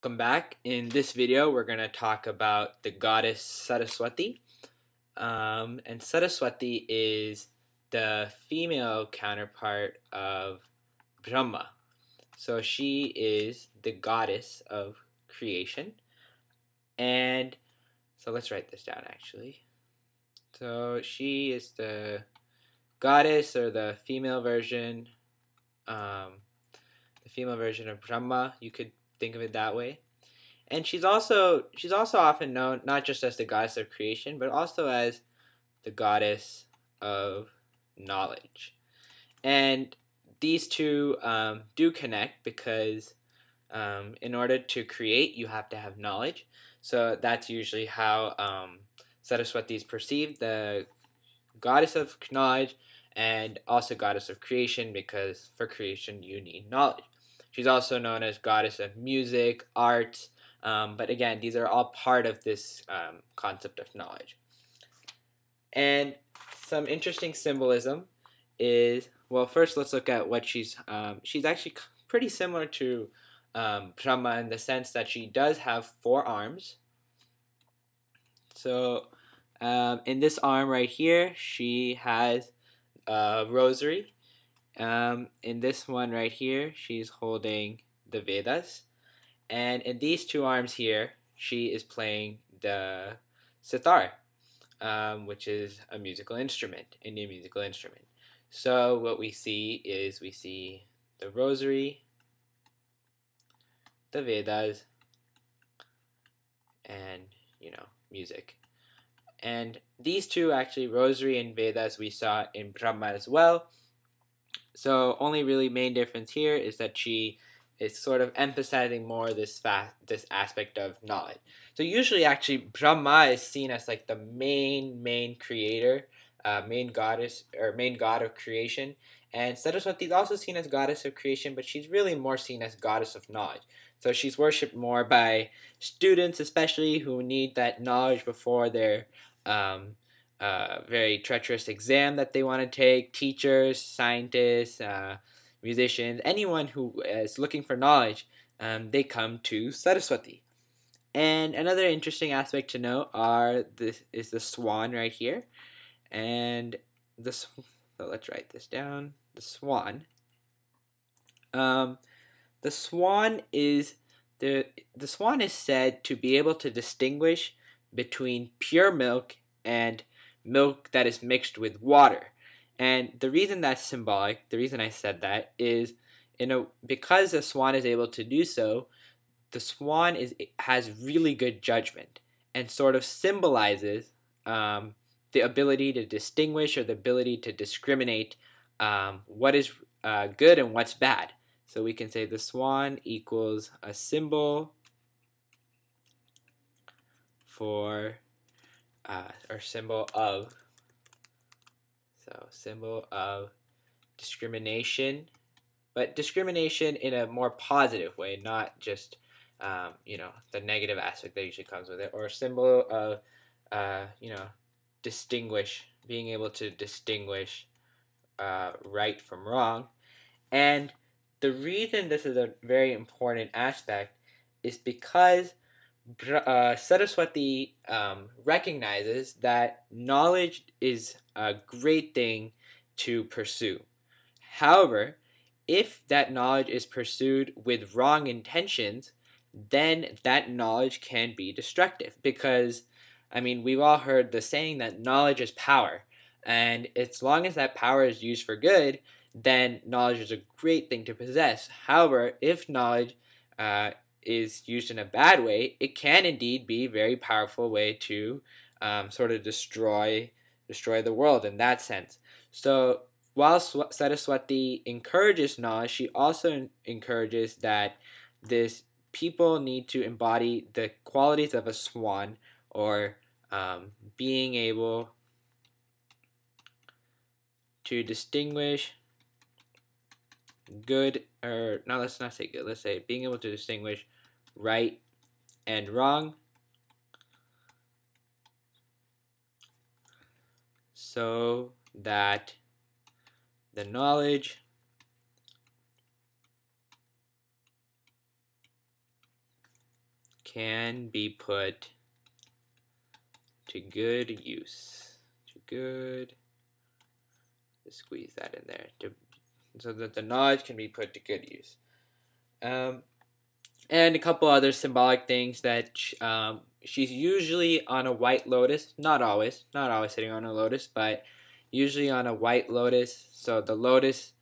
Welcome back. In this video, we're going to talk about the goddess Saraswati. And Saraswati is the female counterpart of Brahma. So she is the goddess of creation. And so let's write this down actually. So she is the goddess or the female version of Brahma. You could think of it that way. And she's also often known not just as the goddess of creation, but also as the goddess of knowledge. And these two do connect because in order to create, you have to have knowledge. So that's usually how Saraswati is perceived, the goddess of knowledge and also goddess of creation, because for creation you need knowledge. She's also known as goddess of music, arts, but again, these are all part of this concept of knowledge. And some interesting symbolism is, well, first let's look at what she's actually pretty similar to Brahma in the sense that she does have 4 arms. So in this arm right here, she has a rosary. In this one right here, she's holding the Vedas. And in these 2 arms here, she is playing the sitar, which is a musical instrument, Indian musical instrument. So what we see is the rosary, the Vedas, and, music. And these 2, actually, rosary and Vedas, we saw in Brahma as well. So only really main difference here is that she is sort of emphasizing more this aspect of knowledge. So usually, actually, Brahma is seen as like the main creator, main goddess or main god of creation, and Saraswati is also seen as goddess of creation, but she's really more seen as goddess of knowledge. So she's worshipped more by students, especially who need that knowledge before their very treacherous exam that they want to take. Teachers, scientists, musicians, anyone who is looking for knowledge, they come to Saraswati. And another interesting aspect to note is the swan right here. And so let's write this down. The swan. The swan is said to be able to distinguish between pure milk and milk that is mixed with water. And the reason that's symbolic, the reason I said that is, because the swan is able to do so, the swan has really good judgment and sort of symbolizes the ability to distinguish or the ability to discriminate what is good and what's bad. So we can say the swan equals a symbol for symbol of discrimination, but discrimination in a more positive way, not just the negative aspect that usually comes with it, or a symbol of being able to distinguish right from wrong. And the reason this is a very important aspect is because Saraswati recognizes that knowledge is a great thing to pursue. However, if that knowledge is pursued with wrong intentions, then that knowledge can be destructive. Because, we've all heard the saying that knowledge is power. And as long as that power is used for good, then knowledge is a great thing to possess. However, if knowledge is used in a bad way, it can indeed be a very powerful way to sort of destroy the world in that sense. So while Saraswati encourages knowledge, she also encourages that people need to embody the qualities of a swan, or being able to distinguish good, or no, let's not say good, let's say being able to distinguish right and wrong, so that the knowledge can be put to good use. Squeeze that in there so that the knowledge can be put to good use. And a couple other symbolic things that she's usually on a white lotus. Not always sitting on a lotus, but usually on a white lotus. So the lotus,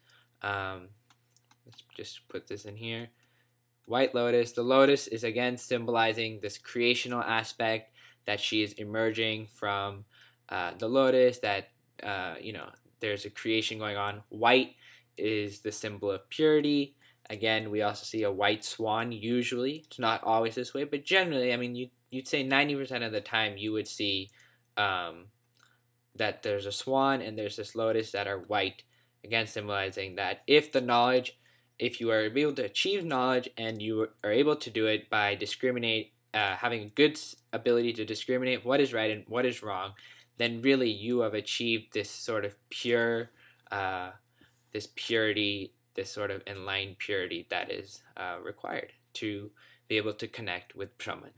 let's just put this in here. White lotus. The lotus is again symbolizing this creational aspect that she is emerging from the lotus. That there's a creation going on. White is the symbol of purity. Again, we also see a white swan usually. It's not always this way, but generally, I mean, you'd say 90% of the time you would see that there's a swan and there's this lotus that are white, again symbolizing that if you are able to achieve knowledge and you are able to do it by having a good ability to discriminate what is right and what is wrong, then really you have achieved this sort of pure, this purity, this sort of enlightened purity that is required to be able to connect with Brahman.